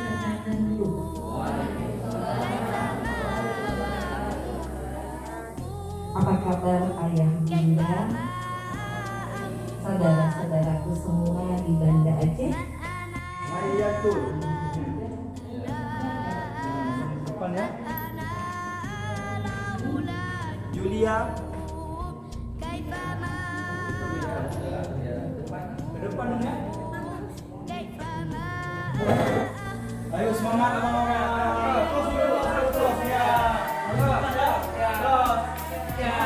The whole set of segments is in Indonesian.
kanan dulu. Apa kabar ayah bunda, saudara-saudaraku semua di Banda Aceh? Iya tuh. Depan ya. Julia. Ke depan ya. Ayo semangat abang-abang. Terus dulu, terus ya. Terus. Ya,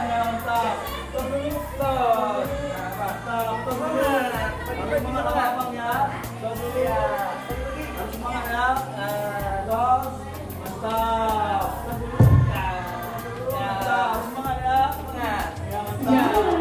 ya, mantap. Terus dulu, terus. Mantap, terus dulu. Semangat abang-abang ya. Terus dulu ya. Harus semangat ya. Terus. Mantap. Terus dulu. Ya, mantap. Semangat ya. Semangat. Ya, mantap.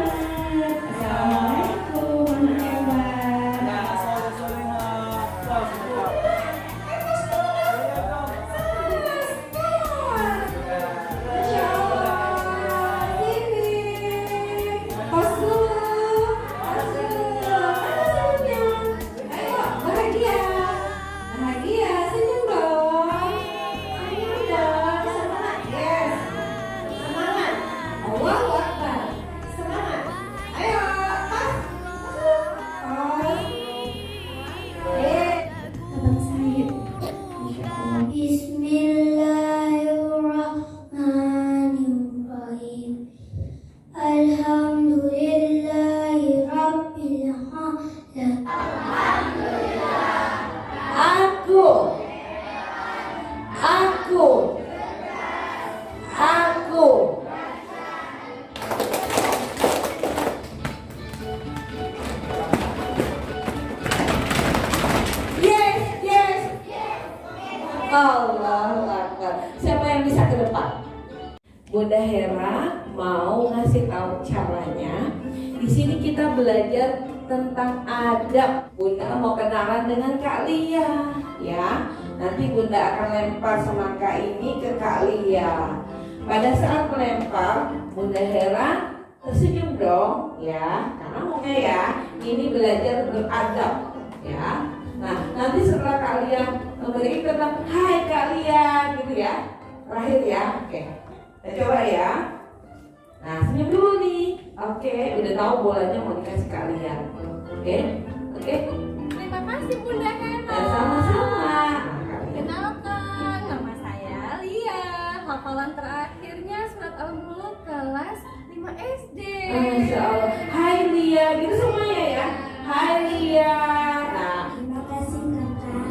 Allahu Akbar. Siapa yang bisa ke depan? Bunda Hera mau ngasih tahu caranya. Di sini kita belajar tentang adab. Bunda mau kenalan dengan Kak Lia, ya. Nanti Bunda akan lempar semangka ini ke Kak Lia. Pada saat melempar, Bunda Hera tersenyum dong, ya. Karena maunya ya, ini belajar beradab, ya. Nah, nanti setelah kalian memberi tentang hai kalian gitu ya. Terakhir ya. Oke. Kita coba ya. Nah, senyum dulu nih. Oke, udah tahu bolanya mau dikasih kalian. Oke. Oke. Terima kasih Bunda Hera. Dan sama-sama. Kenalkan, nama saya Lia. Hafalan terakhirnya surat Al-Mulk kelas 5 SD. Masya Allah. Hai Lia, gitu semuanya ya. Hai Lia. Nah, Terima kasih kakak.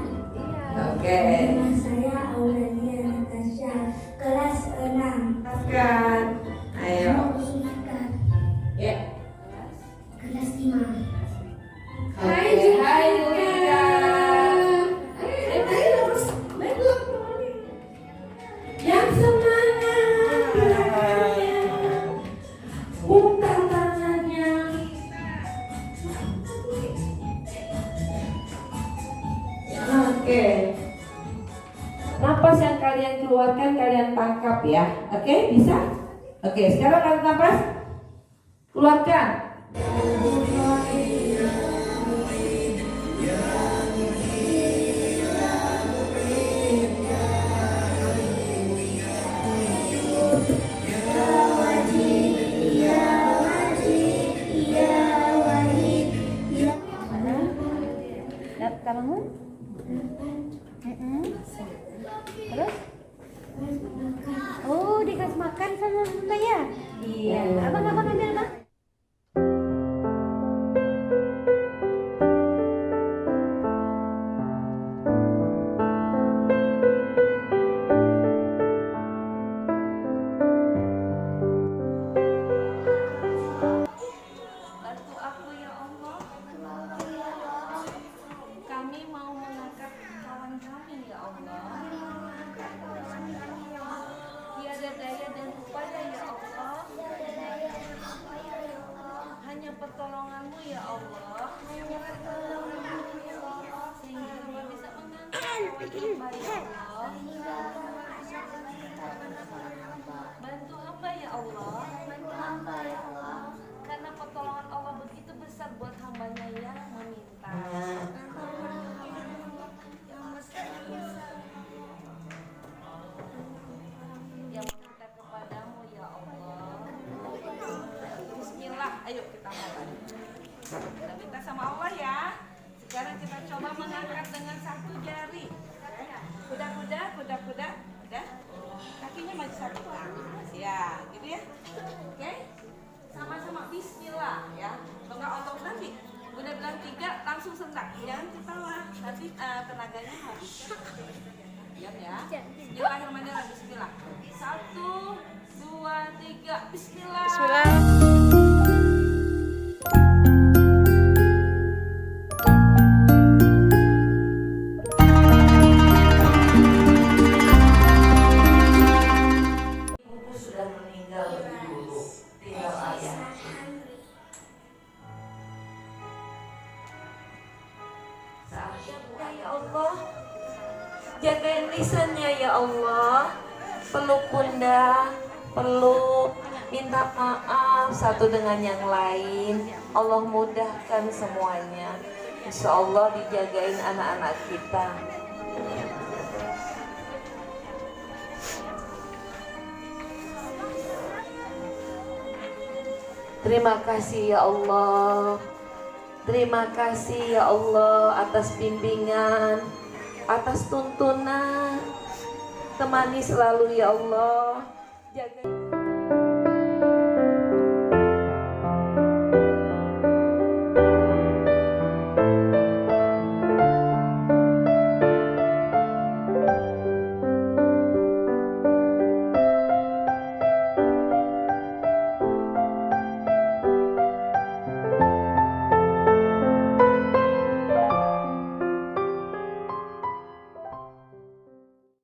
oke. Nama saya Aurelia Natasha, kelas 6. Kan. Ayo. Sulika, Ya. kelas 5. Hai Lia. Yang semangat gerakannya. Putar tangannya. Oke. Napas yang kalian keluarkan kalian tangkap ya. Oke, bisa? Oke, sekarang kalian napas. Keluarkan. Kamu? Terus? Oh, dikasih makan sama Bunda ya? Iya. Abang ambil bang. Bantu aku ya Allah. Kami mau mengangkat kawan kami ya Allah. Tiada daya dan upaya ya Allah. Hanya pertolonganmu ya Allah. Sehingga kami bisa mengangkat kawan hamba ya Allah. Bantu hamba ya Allah. Karena pertolongan Allah begitu besar buat hambanya yang meminta. satu. Ya, gitu ya. Oke? Sama-sama bismillah ya. Enggak otomatis. Udah bilang 3 langsung sentak. Jangan ketawa. Nanti tenaganya habis. Diam ya. Bismillahirrahmanirrahim. Bismillah. 1, 2, 3. Bismillah. Bismillah. Ibu sudah meninggal lebih dulu. Tinggal ayah. Saatnya buka ya Allah. Jagain lisannya ya Allah. Peluk bunda, peluk, minta maaf satu dengan yang lain. Allah mudahkan semuanya. Insya Allah dijagain anak-anak kita. Terima kasih ya Allah. Terima kasih ya Allah atas bimbingan, atas tuntunan. Temani selalu ya Allah. Jaga